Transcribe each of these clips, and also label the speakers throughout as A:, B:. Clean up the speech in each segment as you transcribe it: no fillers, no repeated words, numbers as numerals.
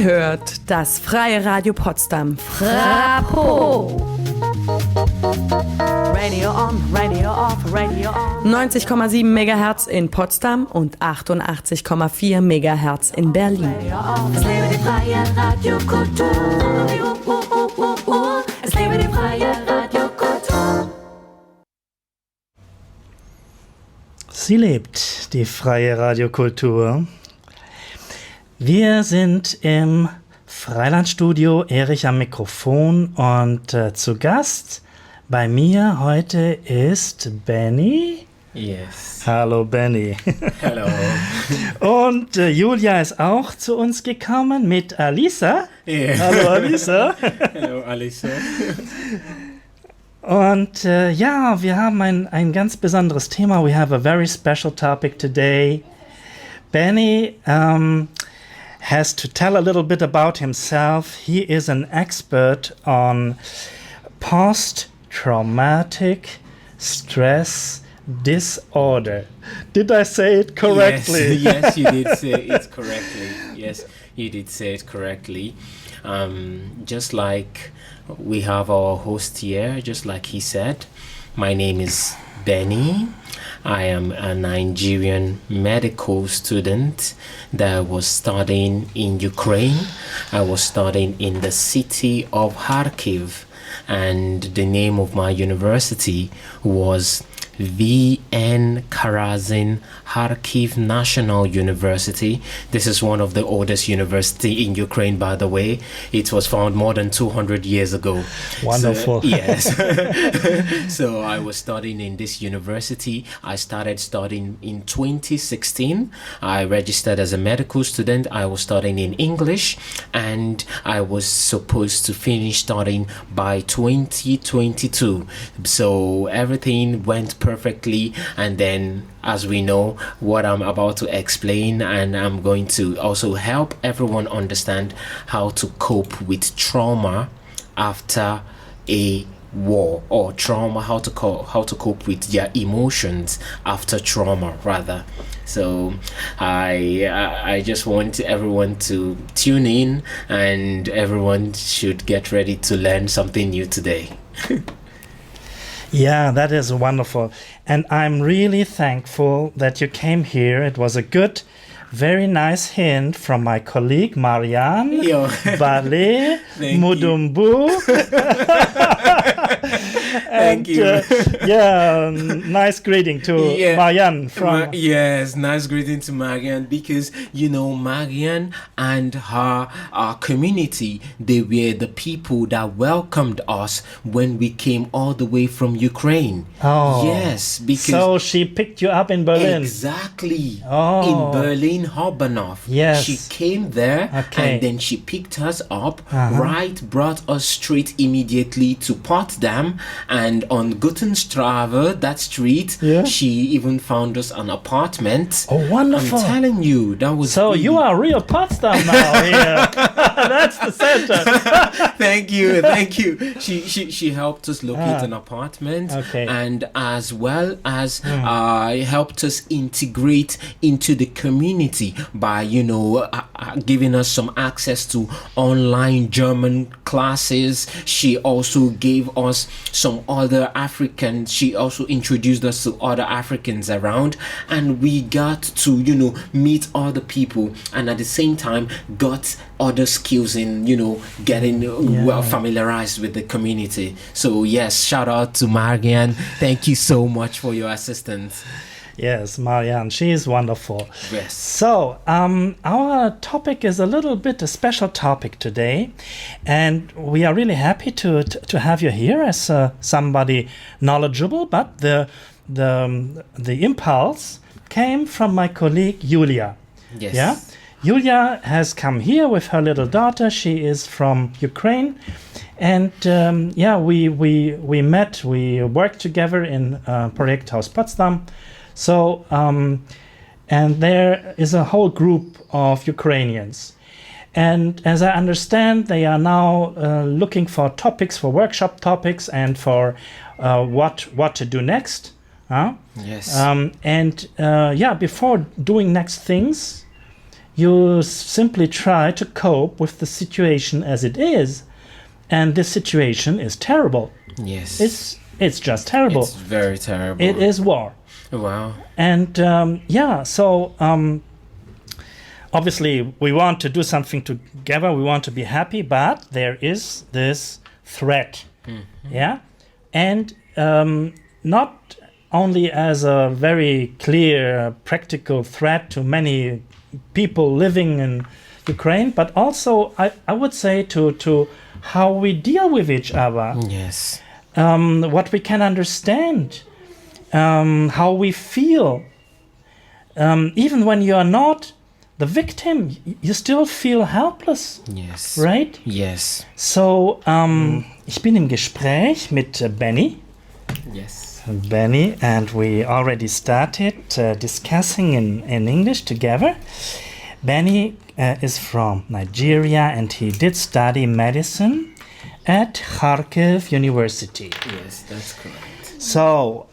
A: Ihr hört das Freie Radio Potsdam. Frappo. Radio on, Radio off, Radio on. 90,7 MHz in Potsdam und 88,4 MHz in Berlin.
B: Es lebe die freie Radiokultur. Es lebe die freie Radiokultur.
C: Sie lebt, die freie Radiokultur. Wir sind im Freilandstudio, Erich am Mikrofon und zu Gast bei mir heute ist Benny.
D: Yes.
C: Hallo Benny.
D: Hello.
C: Und Julia ist auch zu uns gekommen mit Alisa.
D: Yeah.
C: Hallo Alisa.
D: Hello Alisa.
C: Und ja, wir haben ein ganz besonderes Thema. We have a very special topic today. Benny has to tell a little bit about himself. He is an expert on post-traumatic stress disorder. Did I say it correctly?
D: Yes, you did say it correctly. Yes, you did say it correctly. Just like we have our host here, just like he said, my name is Benny. I am a Nigerian medical student that was studying in Ukraine. I was studying in the city of Kharkiv, and the name of my university was V.N. Karazin Kharkiv National University. This is one of the oldest university in Ukraine, by the way. It was founded more than 200 years ago.
C: Wonderful.
D: So, yes. So I was studying in this university. I started studying in 2016. I registered as a medical student. I was studying in English, and I was supposed to finish studying by 2022. So everything went perfectly, and then, as we know, what I'm about to explain, and I'm going to also help everyone understand how to cope with trauma after a war, or trauma, how to cope with their emotions after trauma, rather. So I just want everyone to tune in, and everyone should get ready to learn something new today.
C: Yeah, that is wonderful. And I'm really thankful that you came here. It was a good, very nice hint from my colleague Marianne.
D: Yo.
C: Bale Mudumbu.
D: Thank you.
C: Yeah, nice greeting to Marianne from.
D: Yes, nice greeting to Marianne, because Marianne and her community, they were the people that welcomed us when we came all the way from Ukraine.
C: Oh,
D: yes, because
C: so she picked you up in Berlin.
D: Exactly.
C: Oh,
D: in Berlin, Habenhof.
C: Yes,
D: she came there, and then she picked us up. Brought us straight immediately to Potsdam, and on Gutenstraße, that street, she even found us an apartment.
C: Oh, wonderful!
D: I'm telling you, that was
C: so.
D: really...
C: You are real Potsdam now here. That's the center.
D: Thank you. She helped us locate an apartment, and as well as helped us integrate into the community by giving us some access to online German classes. She also gave us some other Africans. She also introduced us to other Africans around, and we got to meet other people, and at the same time got other skills in getting well familiarized with the community. So yes, shout out to Marianne. Thank you so much for your assistance.
C: Yes, Marianne, she is wonderful.
D: Yes.
C: So, our topic is a little bit a special topic today, and we are really happy to have you here as somebody knowledgeable. But the impulse came from my colleague Julia.
D: Yes.
C: Yeah. Julia has come here with her little daughter. She is from Ukraine, and we met. We worked together in Projekthaus Potsdam. So, and there is a whole group of Ukrainians. And as I understand, they are now looking for topics, for workshop topics, and for what to do next.
D: Yes.
C: Before doing next things, you simply try to cope with the situation as it is, and this situation is terrible.
D: Yes.
C: It's just terrible.
D: It's very terrible.
C: It is war.
D: Wow.
C: And obviously we want to do something together, we want to be happy, but there is this threat. Yeah, and not only as a very clear practical threat to many people living in Ukraine, but also I would say to how we deal with each other.
D: Yes.
C: What we can understand, how we feel. Even when you are not the victim, you still feel helpless.
D: Yes.
C: Right?
D: Yes.
C: So, ich bin im Gespräch mit Benny.
D: Yes.
C: Benny, and we already started discussing in English together. Benny is from Nigeria, and he did study medicine at Kharkiv University.
D: Yes, that's correct.
C: So,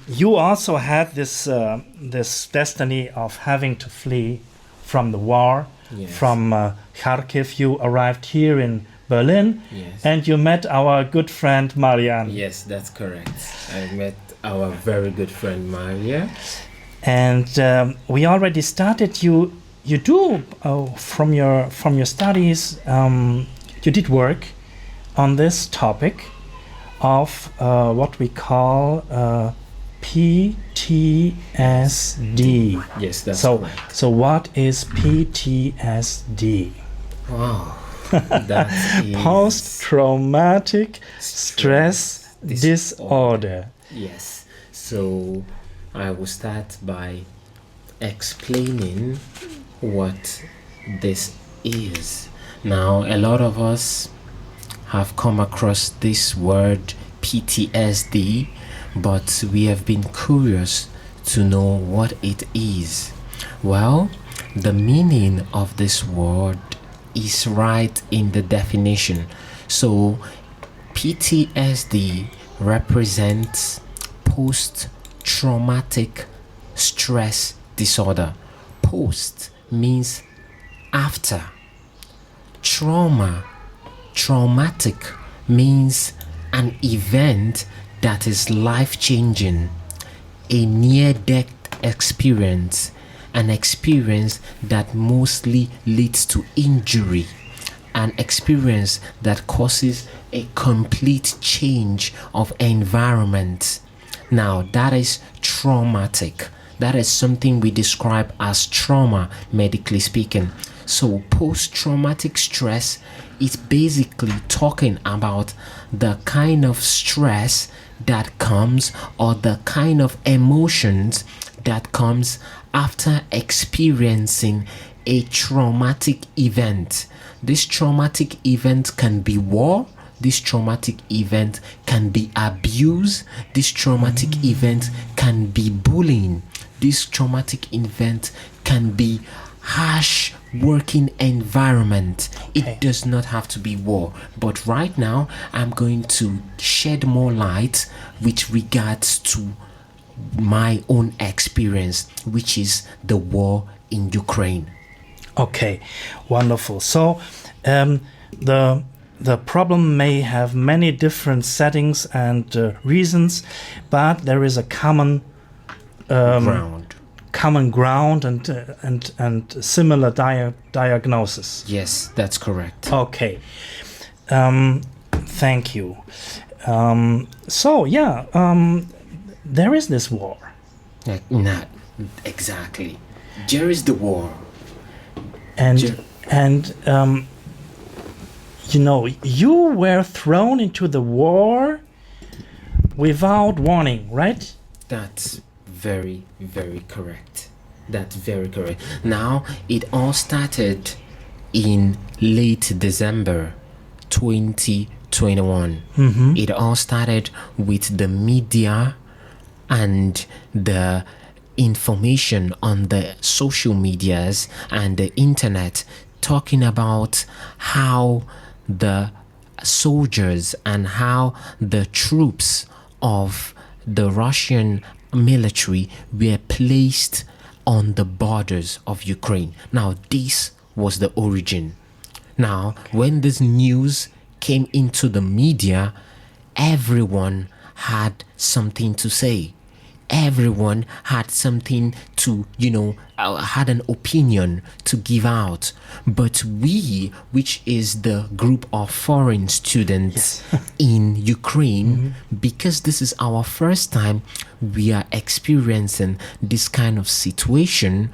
C: you also had this destiny of having to flee from the war.
D: Yes.
C: From Kharkiv. You arrived here in Berlin,
D: Yes.
C: and you met our good friend Marian.
D: Yes, that's correct. I met our very good friend Maria.
C: And we already started. You do from your studies. You did work on this topic of what we call PTSD.
D: Yes, that's correct.
C: So what is PTSD?
D: Wow. That is
C: Post-traumatic stress disorder.
D: Yes. So I will start by explaining what this is. Now, a lot of us have come across this word PTSD, but we have been curious to know what it is. Well, the meaning of this word is right in the definition. So PTSD represents post-traumatic stress disorder. Post means after. Traumatic means an event that is life-changing, a near-death experience, an experience that mostly leads to injury, an experience that causes a complete change of environment. Now, that is traumatic. That is something we describe as trauma, medically speaking. So, post-traumatic stress is basically talking about the kind of stress that comes, or the kind of emotions that comes after experiencing a traumatic event. This traumatic event can be war. This traumatic event can be abuse. This traumatic event can be bullying. This traumatic event can be harsh working environment. It does not have to be war. But right now, I'm going to shed more light with regards to my own experience, which is the war in Ukraine.
C: Okay, wonderful. So the problem may have many different settings and reasons, but there is a common ground and similar diagnosis.
D: Yes, that's correct.
C: Okay, thank you. There is this war.
D: Not exactly. There is the war.
C: And you were thrown into the war without warning, right?
D: That's very, very correct. That's very correct. Now, it all started in late December 2021. It all started with the media and the information on the social medias and the internet talking about how the soldiers and how the troops of the Russian military were placed on the borders of Ukraine. Now, this was the origin. Now, when this news came into the media, everyone had something to say. Everyone had something to, had an opinion to give out. But we, which is the group of foreign students in Ukraine, because this is our first time we are experiencing this kind of situation,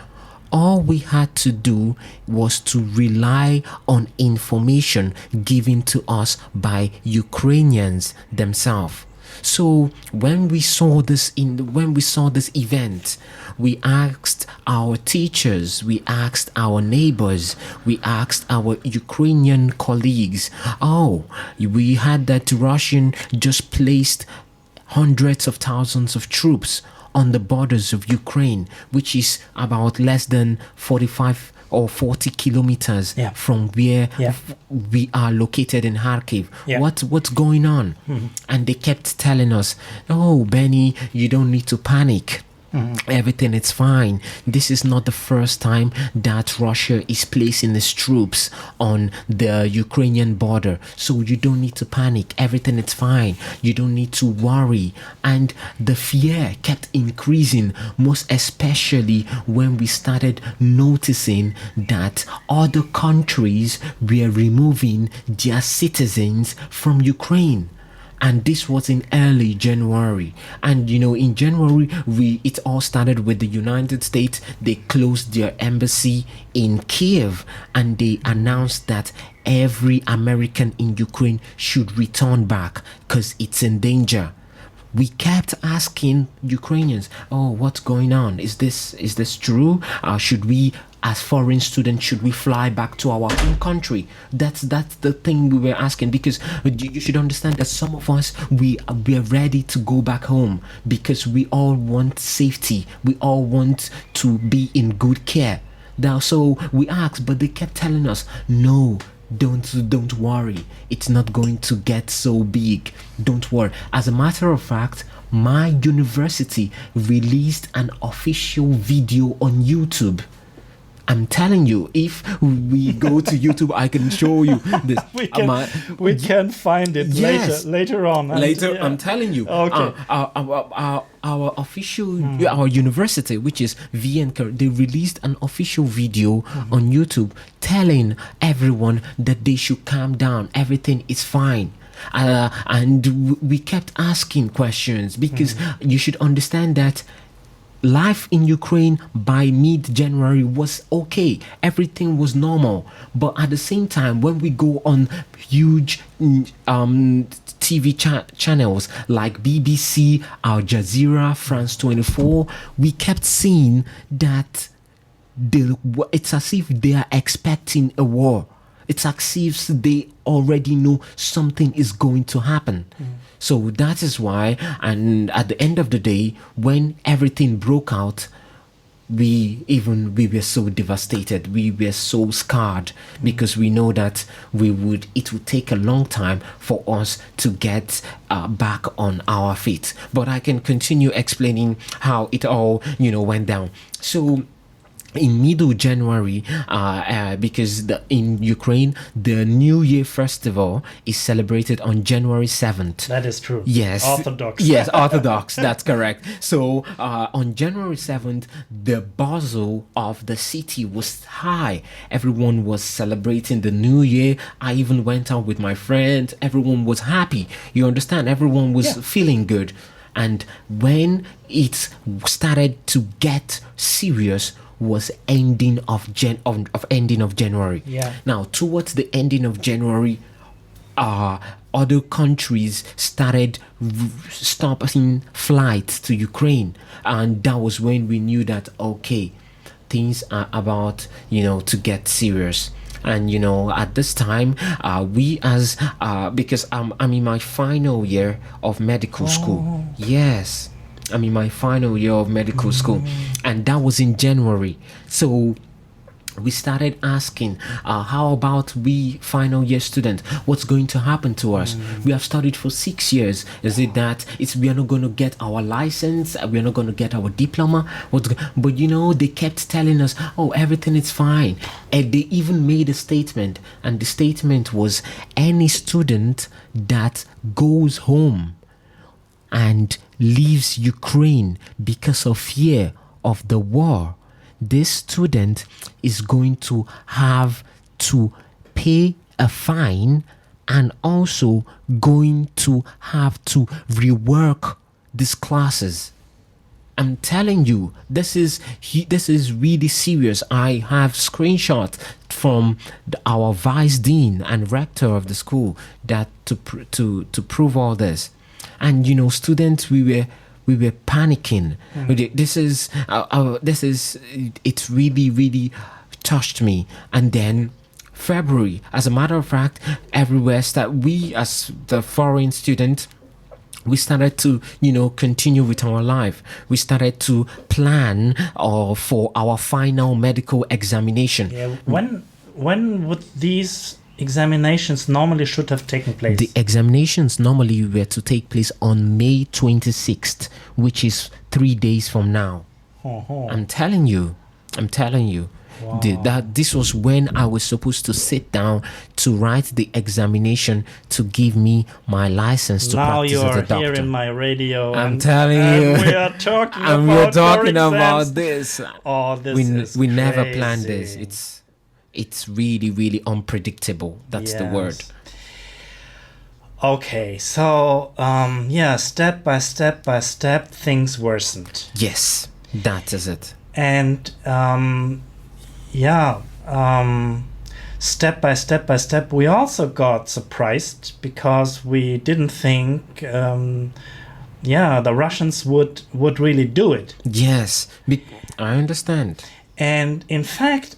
D: all we had to do was to rely on information given to us by Ukrainians themselves. So when we saw this event, we asked our teachers, we asked our neighbors, we asked our Ukrainian colleagues. Oh, we had that Russian just placed hundreds of thousands of troops on the borders of Ukraine, which is about less than 45 or 40 kilometers from where we are located in Kharkiv. What's going on? And they kept telling us, oh, Benny, you don't need to panic. Everything is fine. This is not the first time that Russia is placing its troops on the Ukrainian border, so you don't need to panic. Everything is fine. You don't need to worry. And the fear kept increasing, most especially when we started noticing that other countries were removing their citizens from Ukraine. And this was in early January. And in January, it all started with the United States. They closed their embassy in Kiev, and they announced that every American in Ukraine should return back because it's in danger. We kept asking Ukrainians, oh, what's going on? Is this true? Should we, as foreign students, should we fly back to our home country? That's the thing we were asking, because you should understand that some of us, we are ready to go back home because we all want safety. We all want to be in good care. Now, so we asked, but they kept telling us, no, don't worry, it's not going to get so big. Don't worry. As a matter of fact, my university released an official video on YouTube. I'm telling you, if we go to YouTube, I can show you this.
C: we can find it later on.
D: I'm telling you.
C: Okay.
D: Our official, our university, which is VN, they released an official video on YouTube telling everyone that they should calm down. Everything is fine. And we kept asking questions because you should understand that life in Ukraine by mid-January was okay. Everything was normal. But at the same time, when we go on huge TV channels like BBC, Al Jazeera, France 24, we kept seeing that it's as if they are expecting a war. It's as if they already know something is going to happen. So that is why, and at the end of the day, when everything broke out, we were so devastated. We were so scarred because we know that it would take a long time for us to get back on our feet. But I can continue explaining how it all, went down. So in middle January, because in Ukraine, the New Year festival is celebrated on January 7th.
C: That is true.
D: Yes.
C: Orthodox.
D: Yes, Orthodox. That's correct. So on January 7th, the bustle of the city was high. Everyone was celebrating the New Year. I even went out with my friends. Everyone was happy. You understand? Everyone was feeling good. And when it started to get serious, was ending of January.
C: Yeah.
D: Now, towards the ending of January, other countries started stopping flights to Ukraine, and that was when we knew that things are about to get serious. And at this time, because I'm in my final year of medical school. Yes. I'm in my final year of medical school, and that was in January. So we started asking, how about we final year student? What's going to happen to us? We have studied for 6 years. Is it that we are not going to get our license? We are not going to get our diploma? But they kept telling us, oh, everything is fine. And they even made a statement, and the statement was, any student that goes home and leaves Ukraine because of fear of the war, this student is going to have to pay a fine and also going to have to rework these classes. I'm telling you, this is really serious. I have screenshots from our vice dean and rector of the school that to prove all this. And students, we were panicking. This is it really touched me. And then February, as a matter of fact, everywhere we as the foreign student, we started to continue with our life. We started to plan for our final medical examination.
C: Yeah. When would these examinations normally should have taken place?
D: The examinations normally were to take place on May 26th, which is 3 days from now. I'm telling you.
C: Wow.
D: This was when I was supposed to sit down to write the examination to give me my license to practice as a doctor.
C: Now you are here in my radio.
D: I'm telling you.
C: We are talking
D: and
C: about
D: we're talking
C: your
D: about
C: exams.
D: this.
C: Oh, this is
D: we never
C: crazy.
D: planned this. It's really, really unpredictable. That's the word.
C: Okay, so step by step, things worsened.
D: Yes, that is it.
C: And step by step, we also got surprised because we didn't think, the Russians would really do it.
D: Yes, I understand.
C: And in fact,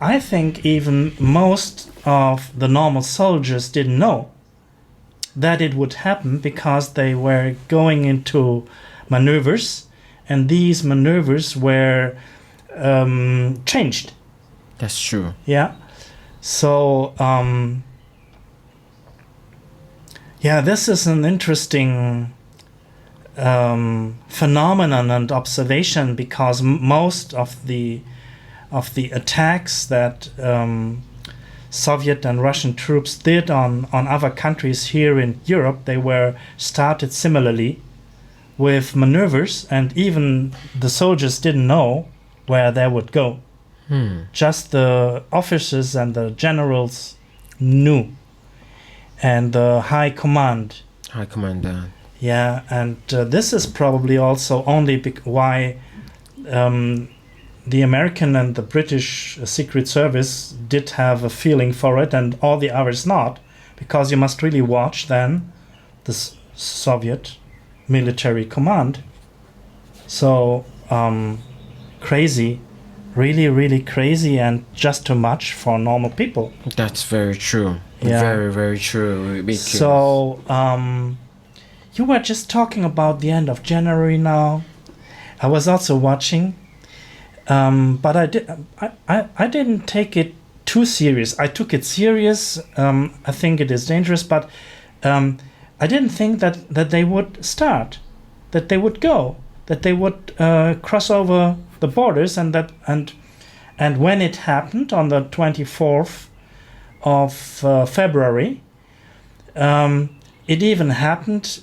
C: I think even most of the normal soldiers didn't know that it would happen because they were going into maneuvers, and these maneuvers were changed.
D: That's true.
C: Yeah. So, this is an interesting phenomenon and observation because most of the attacks that Soviet and Russian troops did on other countries here in Europe, they were started similarly with maneuvers, and even the soldiers didn't know where they would go. Just the officers and the generals knew, and the high command.
D: High commander.
C: Yeah, and this is probably also only why the American and the British Secret Service did have a feeling for it and all the others not, because you must really watch then the Soviet military command. So crazy, really, really crazy, and just too much for normal people.
D: That's very true.
C: Yeah.
D: Very, very true.
C: So you were just talking about the end of January now. I was also watching. But I didn't take it too serious. I took it serious. I think it is dangerous, but I didn't think that they would start, that they would go, that they would cross over the borders, and when it happened on the 24th of February, it even happened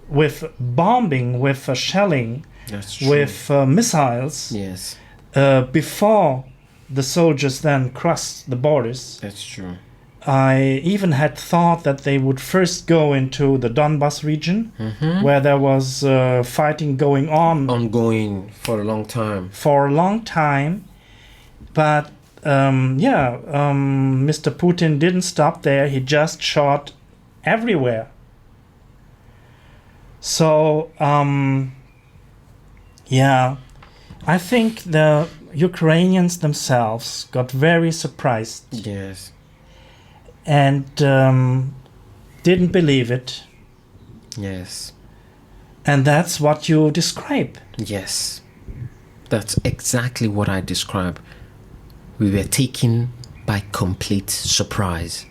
C: with bombing, with shelling.
D: That's true.
C: With missiles.
D: Yes.
C: Before the soldiers then crossed the borders.
D: That's true.
C: I even had thought that they would first go into the Donbas region, where there was fighting going on.
D: Ongoing for a long time.
C: But Mr. Putin didn't stop there. He just shot everywhere. So, I think the Ukrainians themselves got very surprised.
D: Yes.
C: And didn't believe it.
D: Yes.
C: And that's what you describe.
D: Yes. That's exactly what I describe. we were taken by complete surprise.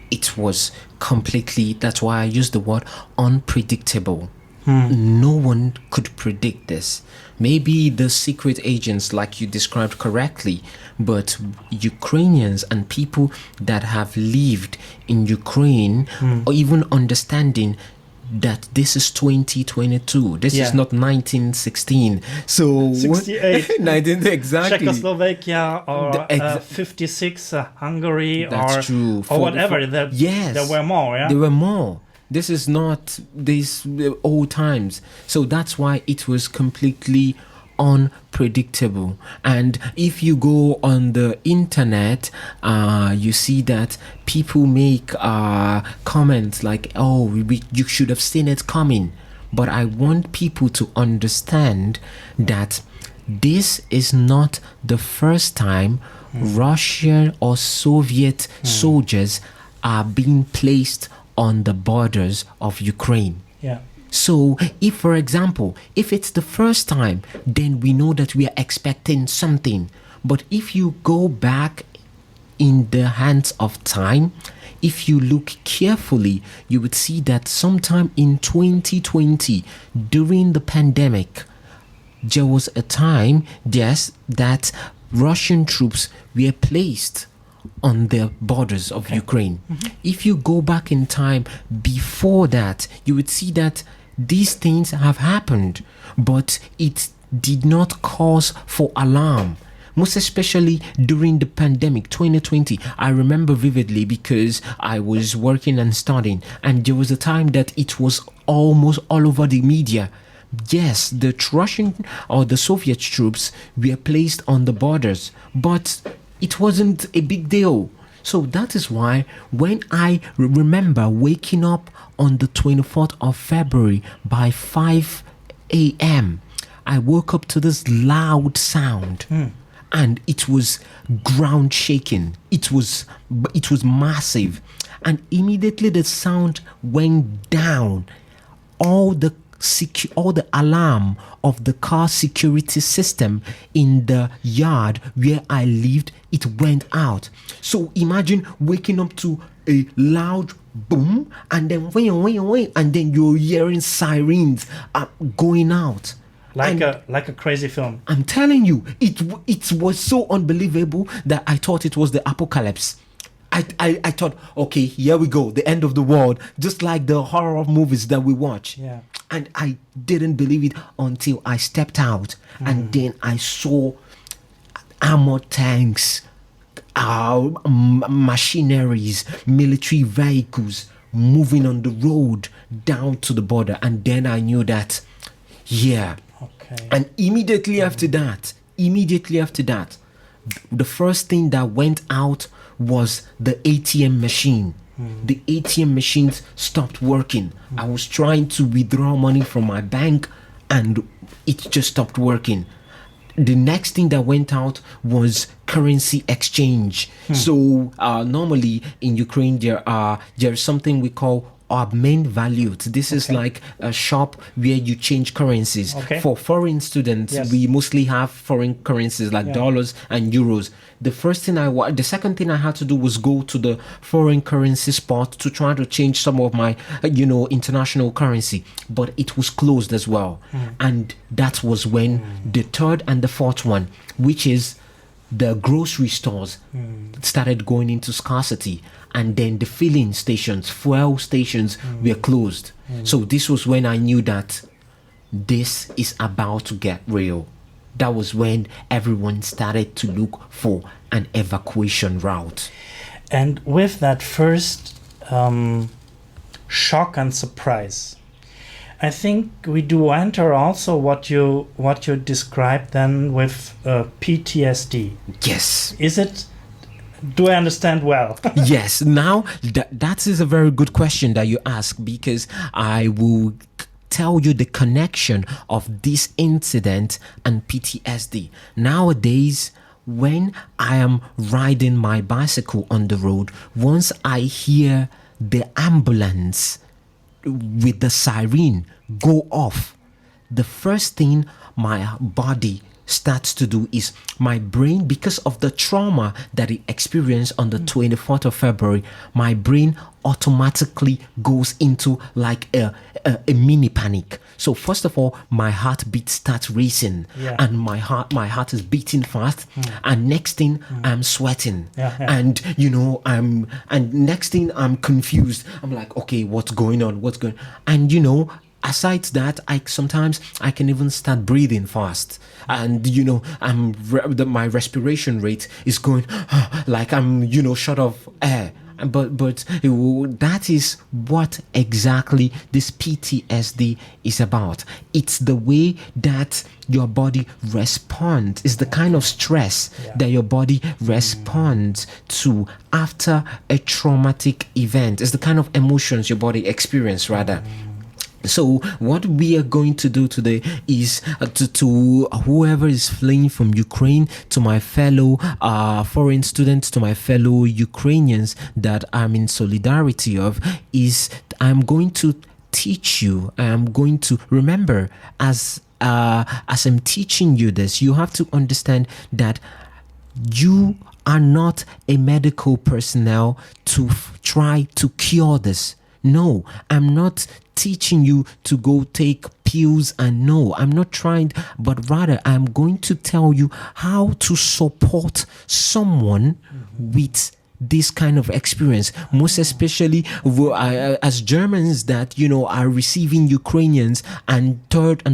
D: It was completely, that's why I use the word unpredictable. No one could predict this. Maybe the secret agents, like you described correctly, but Ukrainians and people that have lived in Ukraine, or even understanding that this is 2022, this is not 1916, so
C: 68
D: 19 exactly
C: Czechoslovakia or 56 Hungary,
D: that's true,
C: or whatever.
D: Yes,
C: there were more.
D: There were more. This is not these old times. So that's why it was completely unpredictable. And if you go on the internet, you see that people make comments like, oh, you should have seen it coming. But I want people to understand that this is not the first time Russian or Soviet soldiers are being placed on the borders of Ukraine.
C: Yeah.
D: So if, for example, if it's the first time, then we know that we are expecting something. But if you go back in the hands of time, if you look carefully, you would see that sometime in 2020, during the pandemic, there was a time, yes, that Russian troops were placed on the borders of Ukraine. If you go back in time before that, you would see that these things have happened, but it did not cause for alarm. Most especially during the pandemic 2020. I remember vividly because I was working and studying, and there was a time that it was almost all over the media. Yes, the Russian or the Soviet troops were placed on the borders, but it wasn't a big deal. So that is why when I remember waking up on the 24th of February by 5 a.m., I woke up to this loud sound. And it was ground shaking. It was massive. And immediately the sound went down. All the alarm of the car security system in the yard where I lived, it went out. So imagine waking up to a loud boom, and then wait, and then you're hearing sirens going out.
C: Like a crazy film.
D: I'm telling you, it was so unbelievable that I thought it was the apocalypse. I thought, okay, here we go, the end of the world, just like the horror movies that we watch.
C: Yeah.
D: And I didn't believe it until I stepped out, and then I saw armored tanks, machineries, military vehicles moving on the road down to the border, and then I knew that, yeah.
C: Okay.
D: And immediately after that, the first thing that went out was the ATM machine. The ATM machines stopped working. I was trying to withdraw money from my bank and it just stopped working. The next thing that went out was currency exchange. So normally in Ukraine there's something we call main values. This is like a shop where you change currencies. For foreign students, we mostly have foreign currencies like dollars and euros. The second thing I had to do was go to the foreign currency spot to try to change some of my international currency, but it was closed as well. And that was when the third and the fourth one, which is the grocery stores, started going into scarcity, and then the filling stations, fuel stations were closed. So this was when I knew that this is about to get real. That was when everyone started to look for an evacuation route.
C: And with that first shock and surprise, I think we do enter also what you described then with PTSD.
D: Yes.
C: Is it? Do I understand well?
D: Yes. Now that is a very good question that you ask, because I will tell you the connection of this incident and PTSD. Nowadays, when I am riding my bicycle on the road, once I hear the ambulance with the siren go off, the first thing my body starts to do is my brain, because of the trauma that it experienced on the 24th of February, my brain automatically goes into like a mini panic. So first of all, my heartbeat starts racing, and my heart is beating fast, and next thing I'm sweating, and and next thing I'm confused. I'm like, okay, what's going on? And aside that, sometimes I can even start breathing fast, and my respiration rate is going like I'm short of air. But that is what exactly this PTSD is about. It's the way that your body responds. It's the kind of stress that your body responds to after a traumatic event. It's the kind of emotions your body experiences, rather. So what we are going to do today is to whoever is fleeing from Ukraine, to my fellow foreign students, to my fellow Ukrainians that I'm in solidarity of, is I'm going to teach you. I'm going to remember as I'm teaching you this, you have to understand that you are not a medical personnel to try to cure this. No, I'm not teaching you to go take pills, and no, I'm not trying, but rather I'm going to tell you how to support someone with this kind of experience, most especially as Germans that are receiving Ukrainians and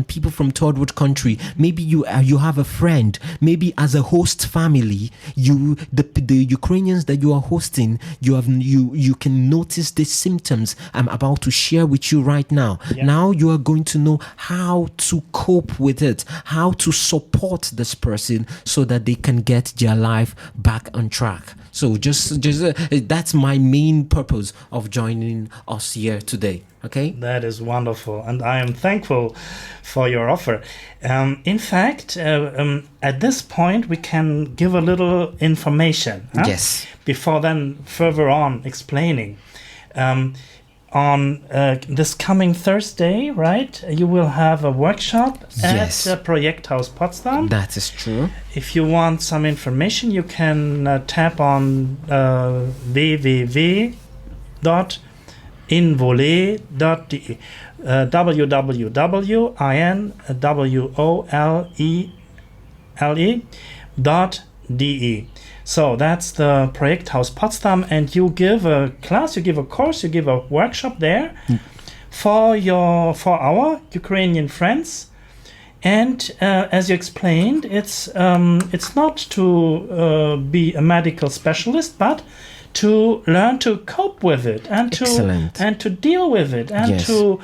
D: people from third world country. Maybe you have a friend, maybe as a host family, the Ukrainians that you are hosting, you can notice the symptoms I'm about to share with you right now. Now you are going to know how to cope with it, how to support this person so that they can get their life back on track. So just that's my main purpose of joining us here today. Okay,
C: that is wonderful, and I am thankful for your offer. In fact, at this point, we can give a little information.
D: Yes.
C: Before then, further on explaining. On this coming Thursday, right, you will have a workshop at Projekthaus Potsdam.
D: That is true.
C: If you want some information, you can tap on www.involee.de www.involee.de. So that's the Projekthaus Potsdam, and you give a class, you give a course, you give a workshop there for our Ukrainian friends. And as you explained, it's not to be a medical specialist, but to learn to cope with it and to deal with it and to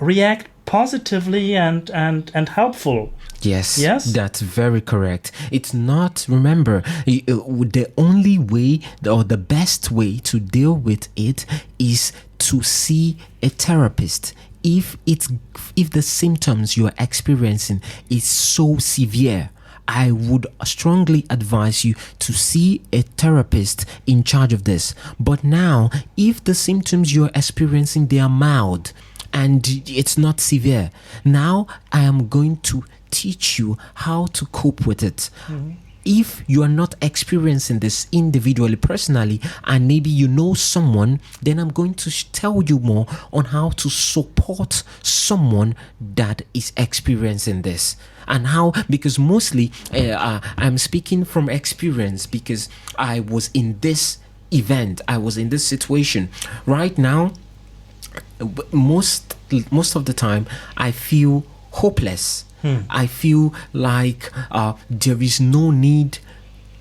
C: react positively and helpful.
D: Yes, that's very correct. It's not, remember, the only way or the best way to deal with it is to see a therapist. If the symptoms you are experiencing is so severe, I would strongly advise you to see a therapist in charge of this. But now, if the symptoms you are experiencing, they are mild and it's not severe, now I am going to teach you how to cope with it. If you are not experiencing this individually, personally, and maybe you know someone, then I'm going to tell you more on how to support someone that is experiencing this. And how, because mostly I'm speaking from experience, because I was in this event, I was in this situation. Right now, most of the time, I feel hopeless. I feel like there is no need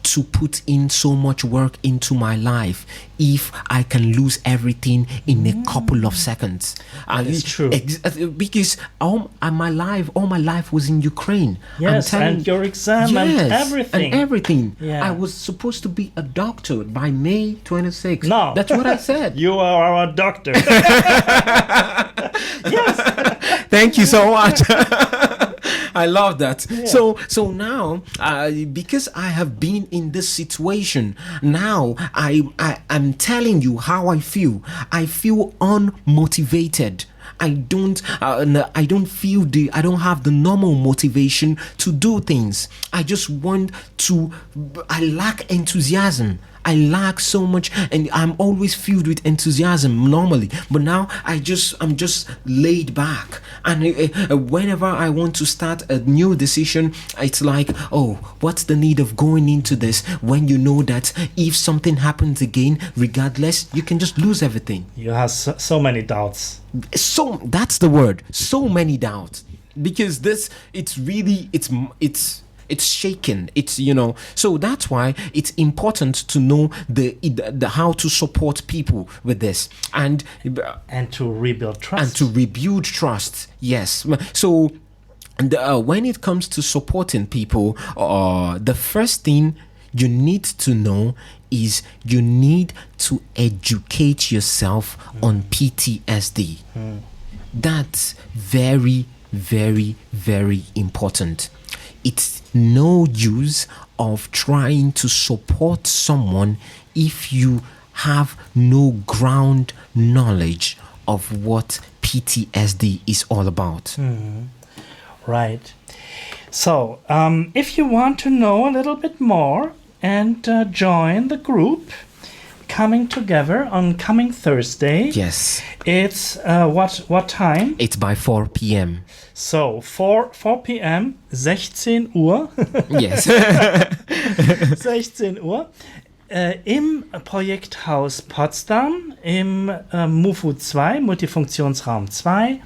D: to put in so much work into my life if I can lose everything in a couple of seconds.
C: It's true.
D: Because all my life was in Ukraine.
C: Yes, and your exam and everything.
D: Yeah. I was supposed to be a doctor by May 26th.
C: No.
D: That's what I said.
C: You are our doctor. Yes.
D: Thank you so much. I love that. Yeah. So now, because I have been in this situation, now I'm telling you how I feel. I feel unmotivated. I don't have the normal motivation to do things. I lack enthusiasm. I lack so much, and I'm always filled with enthusiasm normally. But now I'm just laid back, and whenever I want to start a new decision, it's like, oh, what's the need of going into this when you know that if something happens again, regardless, you can just lose everything.
C: You have so many doubts.
D: So that's the word. So many doubts, because it's shaken. It's so that's why it's important to know the how to support people with this and
C: to rebuild
D: trust. Yes. So when it comes to supporting people, the first thing you need to know is you need to educate yourself on PTSD. That's very, very, very important. It's no use of trying to support someone if you have no ground knowledge of what PTSD is all about.
C: Right. So, if you want to know a little bit more and join the group coming together on coming Thursday.
D: Yes.
C: It's what time?
D: It's by 4 p.m.
C: So 4 p.m. 16 Uhr.
D: Yes.
C: 16 Uhr. Im Projekthaus Potsdam, im MUFU 2, Multifunktionsraum 2,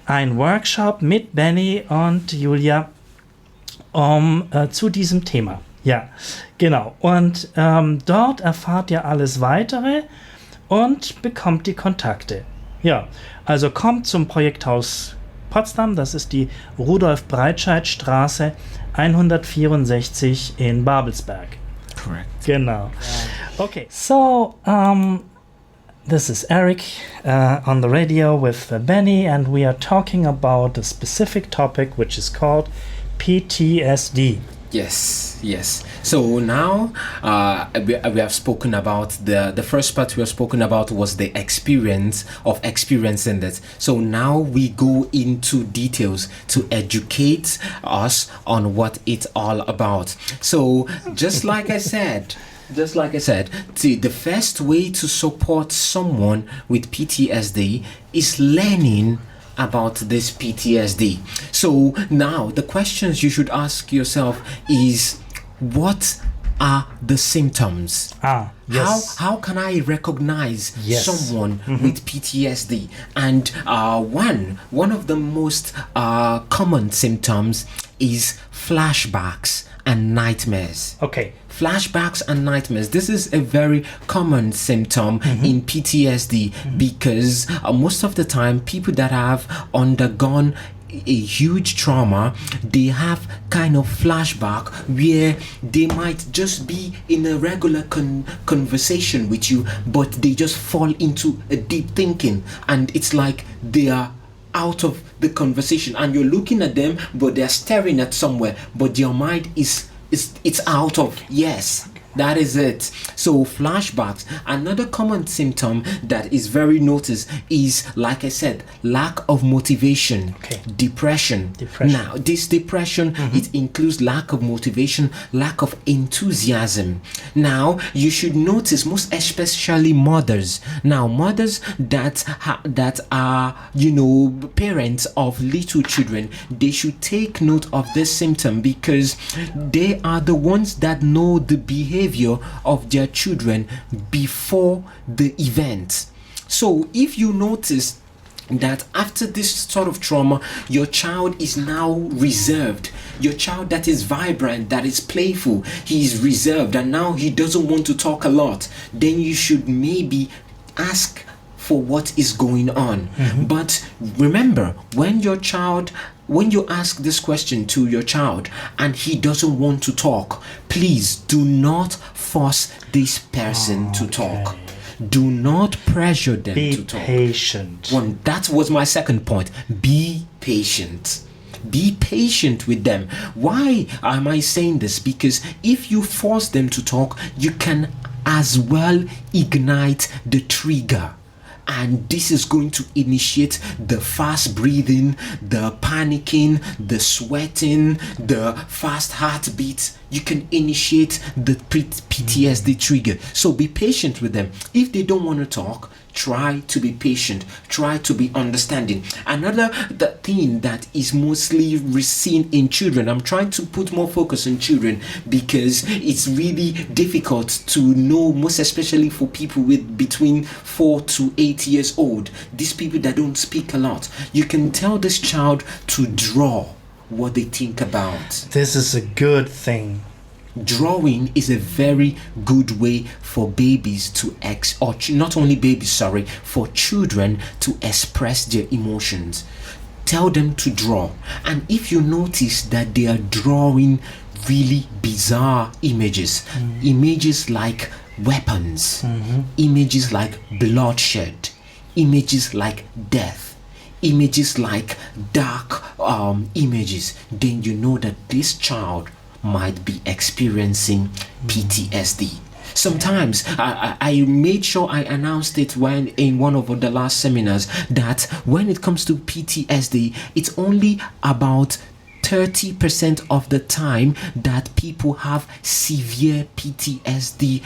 C: ein Workshop mit Benny und Julia zu diesem Thema. Ja, genau. Und dort erfahrt ihr alles Weitere und bekommt die Kontakte. Ja, also kommt zum Projekthaus Potsdam, das ist die Rudolf-Breitscheid-Straße 164 in Babelsberg.
D: Correct.
C: Genau. Okay, so this is Eric on the radio with Benny, and we are talking about a specific topic which is called PTSD.
D: Yes. So now we have spoken about the first part we have spoken about was the experience of experiencing it. So now we go into details to educate us on what it's all about. So just like I said, the first way to support someone with PTSD is learning about this PTSD. So now the questions you should ask yourself is, what are the symptoms?
C: Yes.
D: How can I recognize someone with PTSD? And one of the most common symptoms is flashbacks and nightmares.
C: Okay.
D: Flashbacks and nightmares. This is a very common symptom in PTSD because most of the time people that have undergone a huge trauma, they have kind of flashback where they might just be in a regular conversation with you, but they just fall into a deep thinking, and it's like they are out of the conversation and you're looking at them, but they're staring at somewhere, but your mind it's out of. Yes, that is it. So flashbacks. Another common symptom that is very noticed is, like I said, lack of motivation.
C: Okay.
D: Depression. Now this depression, it includes lack of motivation, lack of enthusiasm. Now you should notice, most especially mothers. Now mothers that are parents of little children, they should take note of this symptom because they are the ones that know the behavior of their children before the event. So if you notice that after this sort of trauma, your child is now reserved, your child that is vibrant, that is playful, he is reserved and now he doesn't want to talk a lot, then you should maybe ask for what is going on. But remember, when you ask this question to your child and he doesn't want to talk, please do not force this person to talk. Do not pressure them to talk. Be
C: patient.
D: That was my second point. Be patient. Be patient with them. Why am I saying this? Because if you force them to talk, you can as well ignite the trigger. and this is going to initiate the fast breathing, the panicking, the sweating, the fast heartbeat. You can initiate the PTSD trigger. So be patient with them. If they don't want to talk, try to be patient, try to be understanding. Another thing that is mostly seen in children, I'm trying to put more focus on children because it's really difficult to know, most especially for people with between 4 to 8 years old, these people that don't speak a lot. You can tell this child to draw what they think about.
C: This is a good thing.
D: Drawing is a very good way for babies to not only babies, for children to express their emotions. Tell them to draw, and if you notice that they are drawing really bizarre images, images like weapons, images like bloodshed, images like death, images like dark images, then you know that this child might be experiencing PTSD. Sometimes I made sure I announced it when in one of the last seminars that when it comes to PTSD, it's only about 30% of the time that people have severe PTSD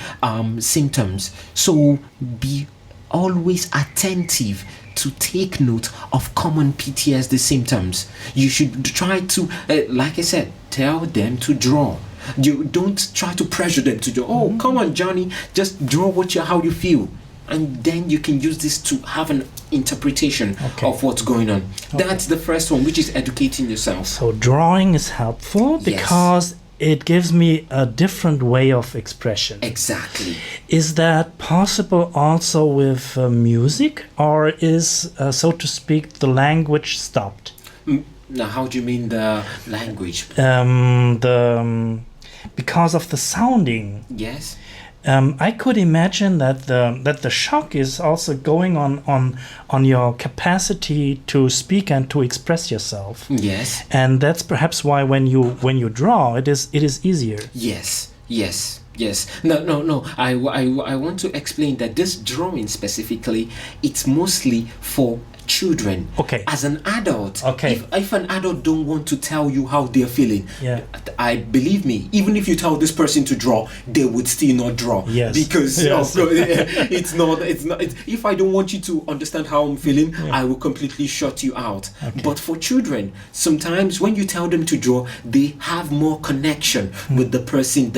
D: symptoms. So be always attentive to take note of common PTSD symptoms. You should try to, like I said, tell them to draw. You don't try to pressure them to draw. Oh, come on, Johnny, just draw how you feel. And then you can use this to have an interpretation of what's going on. That's the first one, which is educating yourself.
C: So drawing is helpful because it gives me a different way of expression.
D: Exactly.
C: Is that possible also with music, or is, so to speak, the language stopped?
D: Now, how do you mean the language?
C: Because of the sounding.
D: Yes.
C: I could imagine that the shock is also going on your capacity to speak and to express yourself.
D: Yes.
C: And that's perhaps why when you draw, it is easier.
D: Yes. No. I want to explain that this drawing specifically, it's mostly for children.
C: Okay.
D: As an adult,
C: okay.
D: If an adult don't want to tell you how they're feeling, I believe me, even if you tell this person to draw, they would still not draw.
C: Yes.
D: Because it's not. If I don't want you to understand how I'm feeling, I will completely shut you out.
C: Okay.
D: But for children, sometimes when you tell them to draw, they have more connection with the person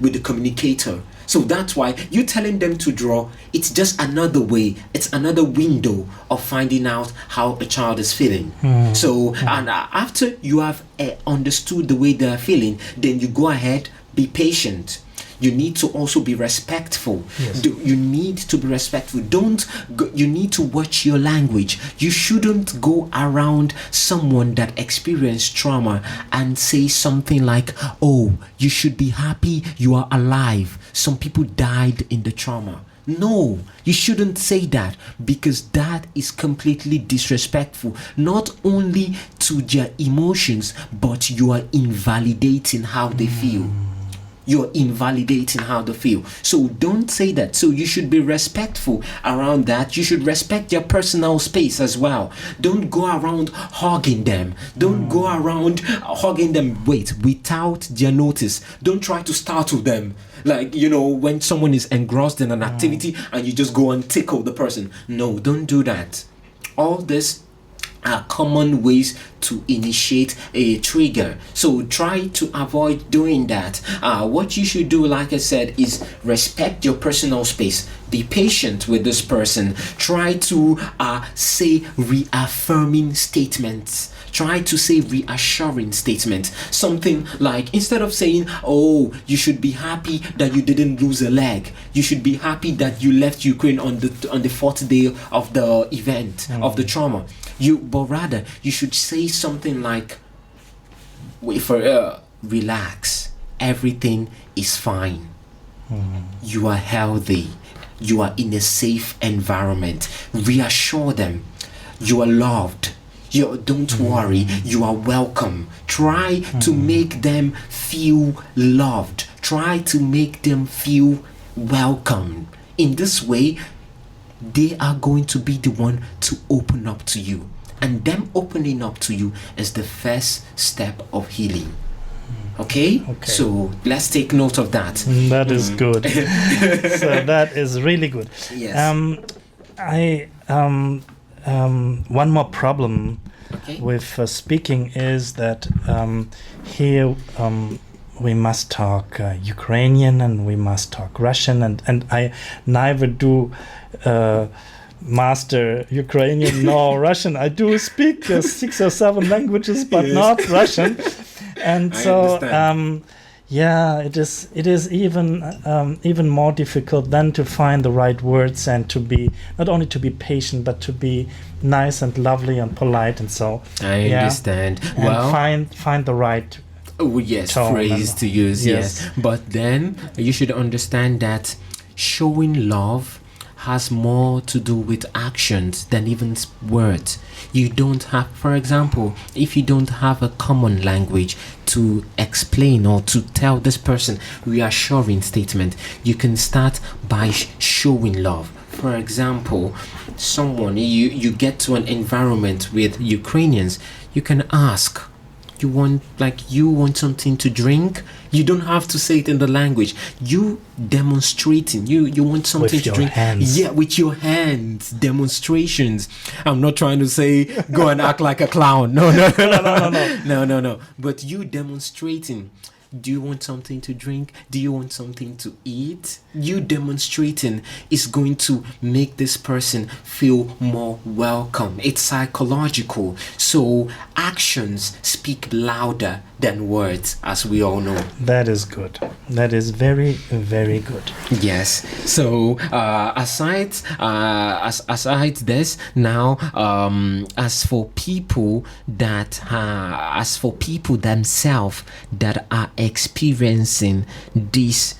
D: with the communicator. So that's why you telling them to draw, it's just another way, it's another window of finding out how a child is feeling. So, and after you have understood the way they're feeling, then you go ahead, be patient. You need to also be respectful.
C: Yes.
D: You need to be respectful. You need to watch your language. You shouldn't go around someone that experienced trauma and say something like, oh, you should be happy you are alive. Some people died in the trauma. No, you shouldn't say that, because that is completely disrespectful, not only to their emotions, but you are invalidating how they feel. You're invalidating how they feel. So don't say that. So you should be respectful around that. You should respect their personal space as well. Don't go around hugging them. Don't go around hugging them, without their notice. Don't try to startle them. Like, when someone is engrossed in an activity and you just go and tickle the person. No, don't do that. All this are common ways to initiate a trigger, so try to avoid doing that. What you should do, like I said, is respect your personal space. Be patient with this person. Try to say reaffirming statements. Try to say reassuring statements. Something like, instead of saying, oh, you should be happy that you didn't lose a leg, you should be happy that you left Ukraine on the fourth day of the event, of the trauma. But rather, you should say something like, relax, everything is fine. You are healthy. You are in a safe environment. Reassure them. You are loved. Don't worry. You are welcome. Try to make them feel loved. Try to make them feel welcome. In this way, they are going to be the one to open up to you. And them opening up to you is the first step of healing. Okay? So let's take note of that.
C: That is good. So that is really good.
D: Yes.
C: One more problem
D: Okay.
C: with speaking is that here we must talk Ukrainian and we must talk Russian, and I neither do master Ukrainian nor Russian. I do speak 6 or 7 languages, but not Russian. And so it is even more difficult than to find the right words and to be not only to be patient but to be nice and lovely and polite, and so
D: I understand.
C: and
D: Well,
C: find the right tone
D: phrase to use. Yes. But then you should understand that showing love has more to do with actions than even words. You don't have, for example, if you don't have a common language to explain or to tell this person reassuring statement, you can start by showing love. For example, someone, you get to an environment with Ukrainians, you can ask, you want something to drink? You don't have to say it in the language. You demonstrating. You want something
C: with
D: to
C: your
D: drink.
C: Hands.
D: Yeah, with your hands. Demonstrations. I'm not trying to say go and act like a clown. No. No. But you demonstrating. Do you want something to drink? Do you want something to eat? You demonstrating is going to make this person feel more welcome. It's psychological. So actions speak louder than words, as we all know.
C: That is good. That is very, very good.
D: Yes. So aside this, now as for people themselves that are experiencing this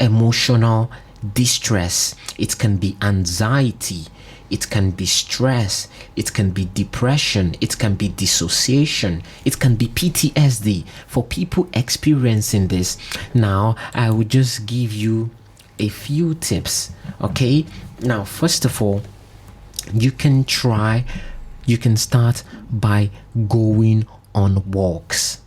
D: emotional distress, it can be anxiety, it can be stress, it can be depression, it can be dissociation, it can be PTSD. For people experiencing this, now I will just give you a few tips. Okay, now first of all, you can start by going on walks.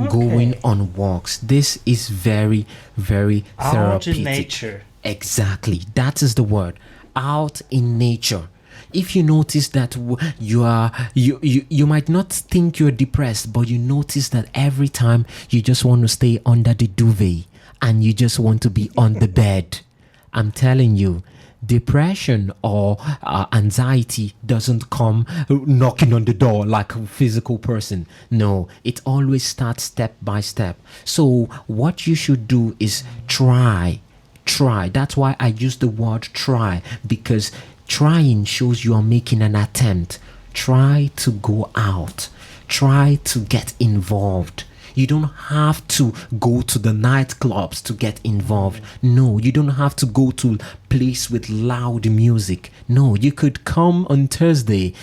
D: Going on walks. This is very, very
C: Out
D: therapeutic.
C: in nature.
D: Exactly, that is the word. Out in nature. If you notice that you might not think you're depressed, but you notice that every time you just want to stay under the duvet and you just want to be on the bed, I'm telling you, depression or anxiety doesn't come knocking on the door like a physical person. No, it always starts step by step. So what you should do is try. That's why I use the word try, because trying shows you are making an attempt. Try to go out. Try to get involved. You don't have to go to the nightclubs to get involved. No, you don't have to go to a place with loud music. No, you could come on Thursday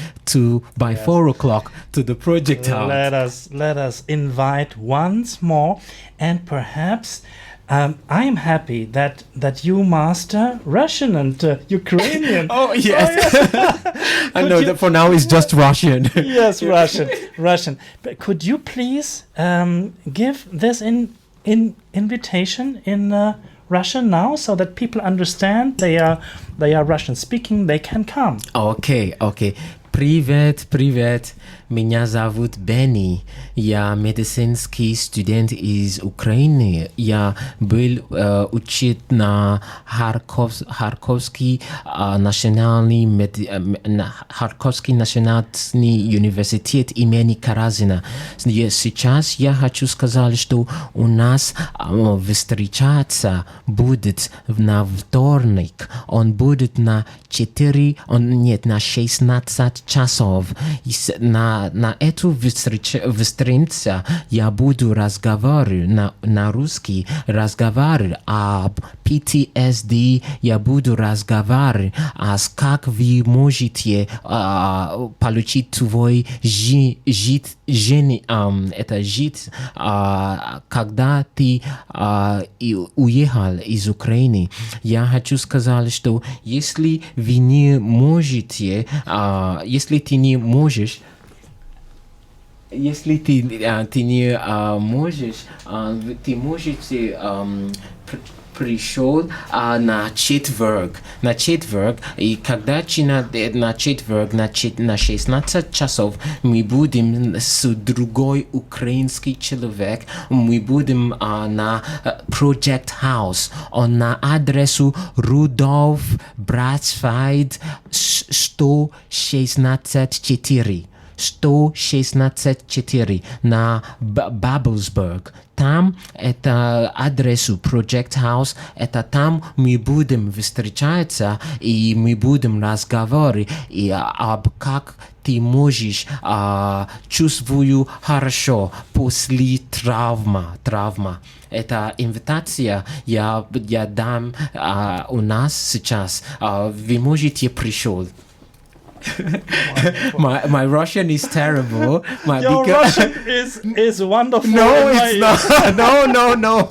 D: by 4 o'clock to the project house.
C: Let us invite once more, and perhaps I am happy that you master Russian and Ukrainian.
D: Oh yes, I know that for now it's just Russian.
C: Yes, Russian. But could you please give this invitation in Russian now, so that people understand they are Russian speaking, they can come.
D: Okay. Привет. Меня зовут Бенни. Я медицинский студент из Украины. Я был учить на Харьковский национальный университет имени Каразина. Сейчас я хочу сказать, что у нас встречаться будет на вторник. Он будет на 16 czasów. Na эту встречу я буду разговаривать на русский, разговаривать об PTSD, я буду разговаривать, как вы можете получить твой жить, когда ты уехал из Украины. Я хочу сказать, что если вы не можете, если ты не можешь, ты можете пришел на четверг, и когда на четверг на 16 часов мы будем с другой украинский человек, мы будем на Project House, он на адресу Рудolf Братсфайд 116 на Babelsberg. Там это адресу Project House, это там мы будем встречаться и мы будем разговаривать и об как ты можешь чувствую хорошо после травма. Это инвитация я дам у нас сейчас. Вы можете пришел. My Russian is terrible.
C: Your Russian is wonderful.
D: No, it's not. No.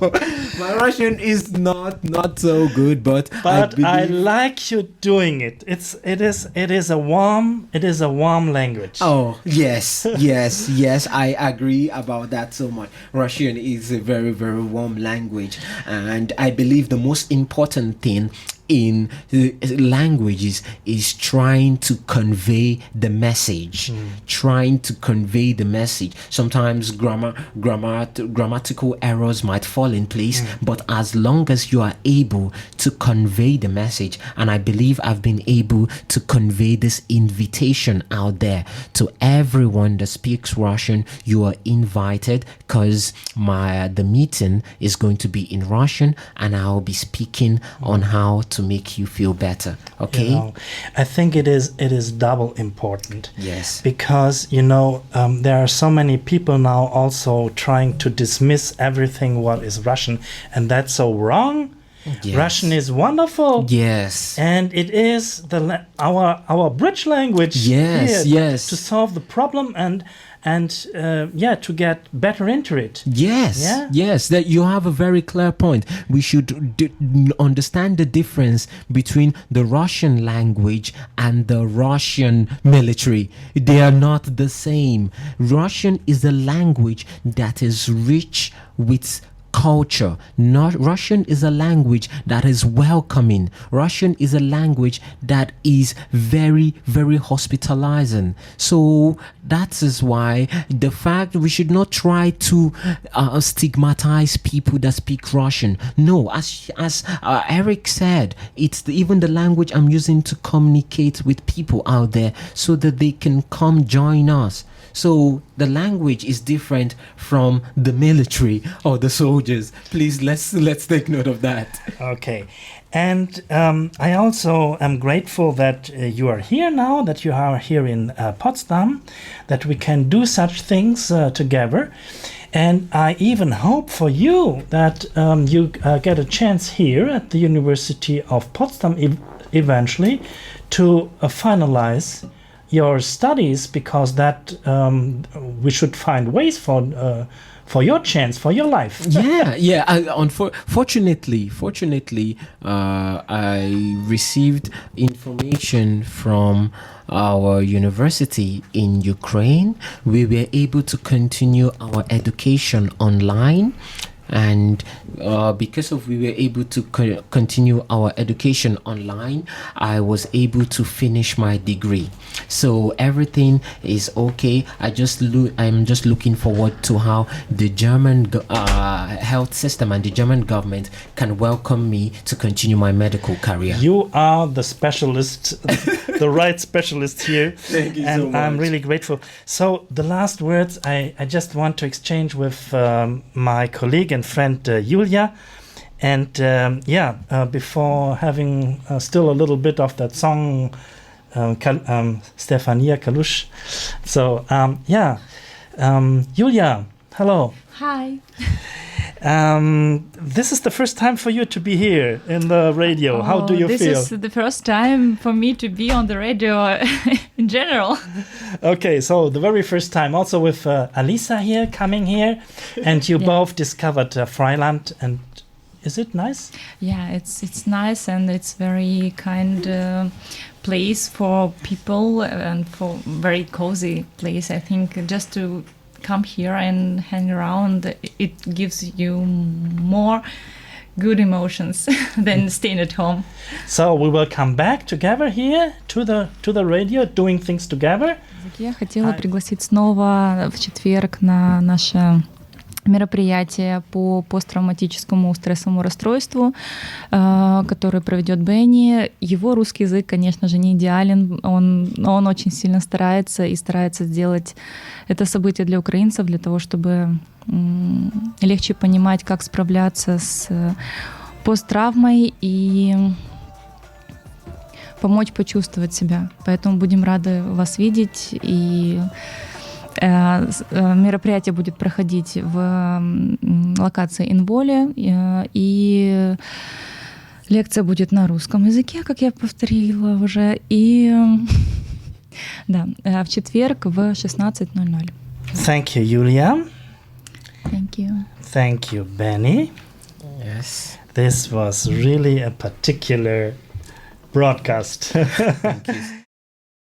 D: My Russian is not so good, but
C: I like you doing it. It is a warm language.
D: Oh yes. I agree about that so much. Russian is a very, very warm language, and I believe the most important thing in languages is trying to convey the message. Sometimes grammatical errors might fall in place, but as long as you are able to convey the message, and I believe I've been able to convey this invitation out there to everyone that speaks Russian, you are invited, because the meeting is going to be in Russian, and I'll be speaking on how to make you feel better. Okay?
C: I think it is double important.
D: Yes.
C: Because there are so many people now also trying to dismiss everything what is Russian, and that's so wrong. Yes. Russian is wonderful.
D: Yes.
C: And it is our bridge language.
D: Yes.
C: To solve the problem and to get better into it.
D: Yes, that you have a very clear point. We should understand the difference between the Russian language and the Russian military. They are not the same. Russian is a language that is rich with culture. Russian is a language that is welcoming. Russian is a language that is very, very hospitalizing. So that is why the fact we should not try to stigmatize people that speak Russian. No, as Eric said, it's even the language I'm using to communicate with people out there so that they can come join us. So the language is different from the military or the soldiers. Please, let's take note of that.
C: Okay. And I also am grateful that you are here now, that you are here in Potsdam, that we can do such things together. And I even hope for you that you get a chance here at the University of Potsdam eventually to finalize your studies, because that we should find ways for your chance, for your life.
D: Fortunately, I received information from our university in Ukraine. We were able to continue our education online. And because we were able to continue our education online, I was able to finish my degree. So everything is okay. I'm just looking forward to how the German health system and the German government can welcome me to continue my medical career.
C: You are the specialist, the right specialist here.
D: Thank you
C: and
D: so much.
C: I'm really grateful. So the last words I just want to exchange with my colleague and friend Julia, and before having still a little bit of that song Stefania Kalush. So, Julia, hello.
E: Hi.
C: This is the first time for you to be here in the radio. How do you feel?
E: This is the first time for me to be on the radio in general.
C: Okay, so the very first time, also with Alisa here, coming here, and you both discovered Freiland, and is it nice?
E: Yeah, it's nice, and it's very kind place for people, and for very cozy place. I think just to come here and hang around, it gives you more good emotions than staying at home.
C: So we will come back together here to the radio, doing things together.
E: Я хотела пригласить снова в четверг на наше мероприятие по посттравматическому стрессовому расстройству, которое проведет Бенни. Его русский язык, конечно же, не идеален. Он очень сильно старается сделать это событие для украинцев, для того, чтобы легче понимать, как справляться с посттравмой и помочь почувствовать себя. Поэтому будем рады вас видеть. И мероприятие будет проходить в локации Инволе, и лекция будет на русском языке, как я повторила уже, и в четверг в 16:00.
C: Thank you, Julia.
E: Thank you.
C: Thank you, Benny.
D: Yes.
C: This was really a particular broadcast.
D: Thank you.